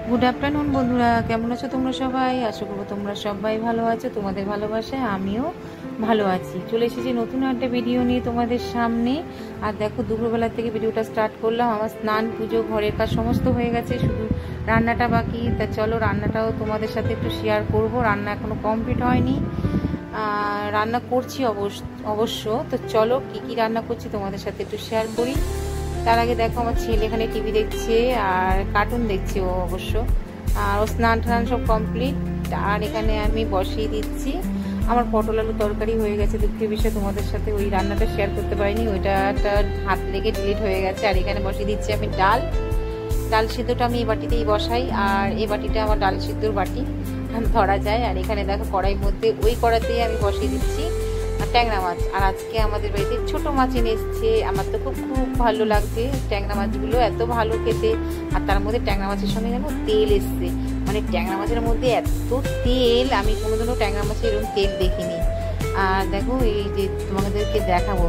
Good afternoon বন্ধুরা, কেমন আছো তোমরা সবাই? আশা করবো তোমরা সবাই ভালো আছো। তোমাদের ভালোবাসায় আমিও ভালো আছি। চলে এসেছি নতুন একটা ভিডিও নিয়ে তোমাদের সামনে। আর দেখো, দুপুরবেলা থেকে ভিডিওটা স্টার্ট করলাম। আমার স্নান পুজো ঘরের কাজ সমস্ত হয়ে গেছে, শুধু রান্নাটা বাকি। তা চলো রান্নাটাও তোমাদের সাথে একটু শেয়ার করব। রান্না এখনো কমপ্লিট হয়নি, রান্না করছি অবশ্য। তো চলো কি কি রান্না করছি তোমাদের সাথে একটু শেয়ার করি। তার আগে দেখো, আমার ছেলে এখানে টিভি দেখছে আর কার্টুন দেখছে ও অবশ্য। আর ও স্নান টান সব কমপ্লিট। আর এখানে আমি বসিয়ে দিচ্ছি। আমার পটল আলু তরকারি হয়ে গেছে। দুঃখের বিষয়ে তোমাদের সাথে ওই রান্নাটা শেয়ার করতে পারিনি, ওইটা হাত লেগে ডিলিট হয়ে গেছে। আর এখানে বসিয়ে দিচ্ছি আমি ডাল সিদ্ধটা আমি এই বাটিতেই বসাই। আর এই বাটিটা আমার ডাল সিদ্ধর বাটি ধরা যায়। আর এখানে দেখো কড়াইয়ের মধ্যে ওই কড়াতেই আমি বসিয়ে দিচ্ছি ট্যাংরা মাছ। আর আজকে আমাদের বাড়িতে ছোট মাছ এনে এসছে। আমার তো খুব ভালো লাগছে ট্যাংরা মাছগুলো, এত ভালো খেতে। আর তার মধ্যে ট্যাংরা মাছের সঙ্গে যেন তেল এসছে, মানে ট্যাংরা মাছের মধ্যে এত তেল, আমি কোনোদিনও ট্যাংরা মাছে এরকম তেল দেখিনি। আর দেখো এই যে তোমাদেরকে দেখাবো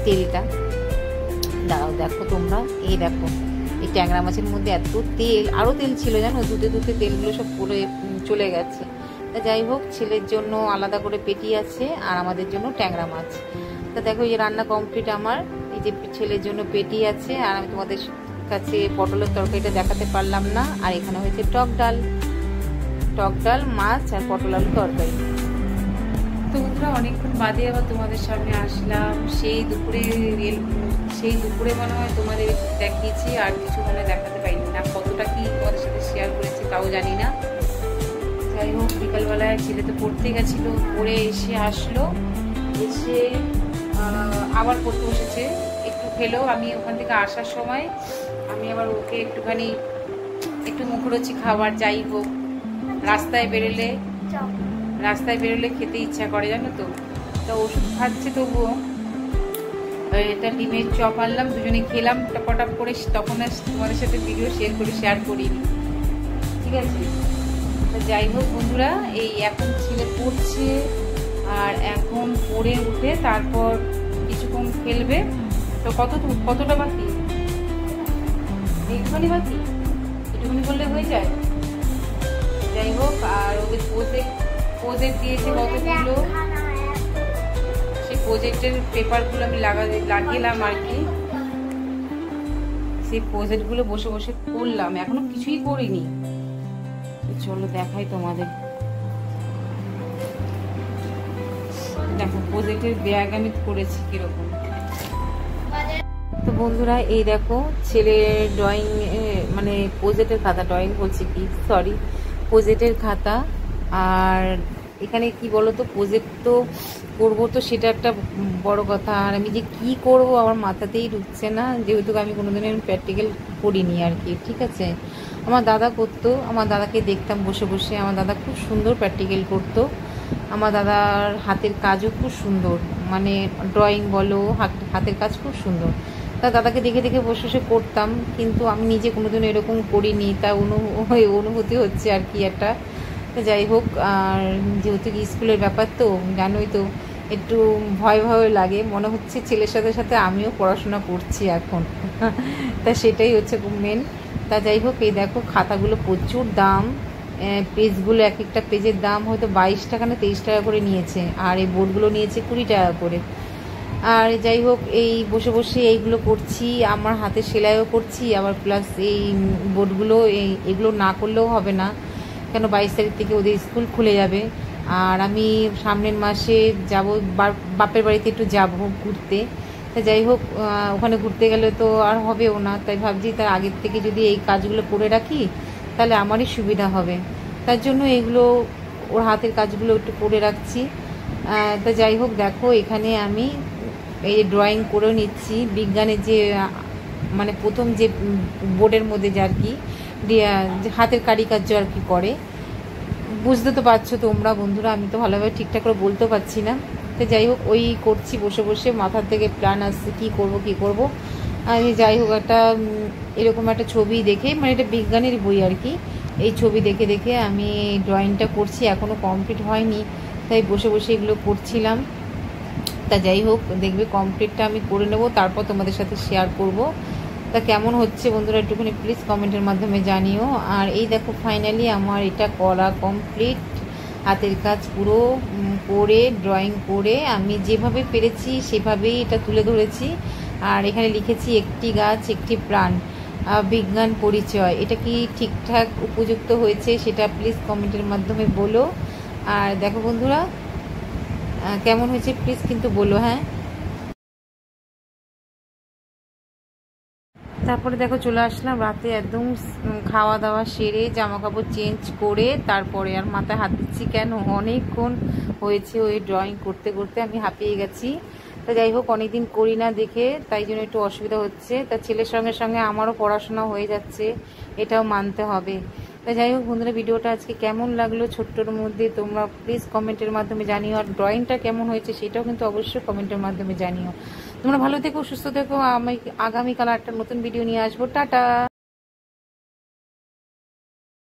তেলটা, দাঁড়াও দেখো তোমরা, এই দেখো এই ট্যাংরা মাছের মধ্যে এত তেল। আরও তেল ছিল জানো, দুধে তেলগুলো সব পড়ে চলে গেছে। তা যাই হোক, ছেলের জন্য আলাদা করে পেটি আছে আর আমাদের জন্য ট্যাংরা মাছ। তা দেখো এই যে রান্না কমপ্লিট আমার। এই যে ছেলের জন্য পেটি আছে, আর আমি তোমাদের কাছে পটলের তরকারিটা দেখাতে পারলাম না। আর এখানে হয়েছে টক ডাল মাছ আর পটল আলু তরকারি। তো বন্ধুরা, অনেকক্ষণ বাদে আবার তোমাদের সামনে আসলাম। সেই দুপুরে মনে হয় তোমাদের দেখিয়েছি, আর কিছু মনে দেখাতে পারিনি না। কতটা কি তোমাদের সাথে শেয়ার করেছি তাও জানি না। যাই হোক, বিকালবেলায় ছেলে তো পড়তে গেছিল, পড়ে এসে আসলো, এসে আবার পড়তে বসেছে। একটু খেলো। আমি ওখান থেকে আসার সময় আমি আবার ওকে একটু মুখরোচি খাবার, যাই হোক, রাস্তায় বেরোলে খেতে ইচ্ছা করে জানো তো। তা ওষুধ খাচ্ছে, তবুও এটা ডিমের চপ আনলাম, দুজনে খেলাম টপাটপ করে। তখন আর তোমাদের সাথে ভিডিও শেয়ার করিনি, ঠিক আছে। যাই হোক বন্ধুরা, এই এখন ছেলে পড়ছে, আর এখন পড়ে উঠে তারপর কিছুক্ষণ খেলবে। তো কতটা বাকি? একটুখানি বাকি, একটুখানি করলে হয়ে যায়। যাই হোক, আর ওদের প্রজেক্ট দিয়েছে কতগুলো, সেই প্রজেক্টের পেপারগুলো আমি লাগিয়েলাম আর কি। সেই প্রজেক্টগুলো বসে বসে করলাম, এখনো কিছুই করিনি। চলো দেখাই তোমাদের। দেখো প্রজেক্টের ব্যাগ আমি করেছি কিরকম। তো বন্ধুরা, এই দেখো ছেলের ড্রয়িং, মানে প্রজেক্টের খাতা, ড্রয়িং বলছি কি, সরি, প্রজেক্টের খাতা। আর এখানে কি বলো তো, প্রজেক্ট তো করবো, তো সেটা একটা বড় কথা। আর আমি যে কি করব আমার মাথাতেই ঢুকছে না, যেহেতু আমি কোনোদিন প্র্যাকটিক্যাল করিনি আর কি, ঠিক আছে। আমার দাদা করতো, আমার দাদাকে দেখতাম বসে বসে। আমার দাদা খুব সুন্দর প্র্যাকটিক্যাল করতো। আমার দাদার হাতের কাজও খুব সুন্দর, মানে ড্রয়িং বলো, হাতের কাজ খুব সুন্দর। তা দাদাকে দেখে দেখে বসে বসে করতাম, কিন্তু আমি নিজে কোনোদিন এরকম করিনি। তা অনুভূতি হচ্ছে আর কি একটা। তো যাই হোক, আর যেহেতু স্কুলের ব্যাপার তো জানোই তো, একটু ভয় লাগে, মনে হচ্ছে ছেলের সাথে সাথে আমিও পড়াশোনা করছি এখন। তা সেটাই হচ্ছে মেন। তা যাই হোক, এই দেখো খাতাগুলো প্রচুর দাম। পেজগুলো, এক একটা পেজের দাম হয়তো 22 টাকা না 23 টাকা করে নিয়েছে। আর এই বোর্ডগুলো নিয়েছে 20 টাকা করে। আর যাই হোক, এই বসে বসে এইগুলো করছি, আমার হাতে সেলাইও করছি, আবার প্লাস এই বোর্ডগুলো, এগুলো না করলেও হবে না, কেন 22 তারিখ থেকে ওদের স্কুল খুলে যাবে। আর আমি সামনের মাসে যাব বাপের বাড়িতে, একটু যাব ঘুরতে। তা যাই হোক, ওখানে ঘুরতে গেলে তো আর হবেও না, তাই ভাবছি তার আগের থেকে যদি এই কাজগুলো করে রাখি তাহলে আমারই সুবিধা হবে। তার জন্য এগুলো, ওর হাতের কাজগুলো একটু করে রাখছি। তা যাই হোক, দেখো এখানে আমি এই ড্রয়িং করে নিচ্ছি বিজ্ঞানের যে, মানে প্রথম যে বোর্ডের মধ্যে যে আর কি হাতের কারিকার্য আর কি করে, বুঝতে তো পারছো তোমরা বন্ধুরা, আমি তো ভালোভাবে ঠিকঠাক করে বলতেও পারছি না। তো যাই হোক, ওই করছি বসে বসে, মাথার থেকে প্ল্যান আসছে কী করব। আমি যাই হোক, একটা এরকম একটা ছবি দেখে, মানে এটা বিজ্ঞানের বই আর কি, এই ছবি দেখে দেখে আমি ড্রয়িংটা করছি, এখনও কমপ্লিট হয়নি, তাই বসে বসে এগুলো করছিলাম। তা যাই হোক, দেখবে কমপ্লিটটা আমি করে নেব, তারপর তোমাদের সাথে শেয়ার করব। তা কেমন হচ্ছে বন্ধুরা একটুখানি প্লিজ কমেন্টের মাধ্যমে জানিও। আর এই দেখো ফাইনালি আমার এটা করা কমপ্লিট, হাতের কাজ পুরো করে ড্রয়িং করে আমি যেভাবে পেরেছি সেভাবেই এটা তুলে ধরেছি। আর এখানে লিখেছি একটি গাছ একটি প্রাণ, বিজ্ঞান পরিচয়। এটা কি ঠিকঠাক উপযুক্ত হয়েছে সেটা প্লিজ কমেন্টের মাধ্যমে বলো। আর দেখো বন্ধুরা কেমন হয়েছে প্লিজ কিন্তু বলো। হ্যাঁ, তারপরে দেখো চলে আসলাম রাতে একদম খাওয়া দাওয়া সেরে জামা কাপড় চেঞ্জ করে, তারপরে আর মাথায় হাত দিচ্ছি কেন, অনেকক্ষণ হয়েছে ওই ড্রয়িং করতে করতে আমি হাঁপিয়ে গেছি। তা যাই হোক অনেকদিন করি না দেখে তাই জন্য একটু অসুবিধা হচ্ছে। তা ছেলের সঙ্গে সঙ্গে আমারও পড়াশোনা হয়ে যাচ্ছে, এটাও মানতে হবে। তা যাই হোক বন্ধুরা ভিডিওটা আজকে কেমন লাগলো ছোট্টর মধ্যে তোমরা প্লিজ কমেন্টের মাধ্যমে জানিও। আর ড্রয়িংটা কেমন হয়েছে সেটাও কিন্তু অবশ্যই কমেন্টের মাধ্যমে জানিও। তোমরা ভালো থেকো, সুস্থ থেকো। আমি আগামীকাল একটা নতুন ভিডিও নিয়ে আসবো। টাটা।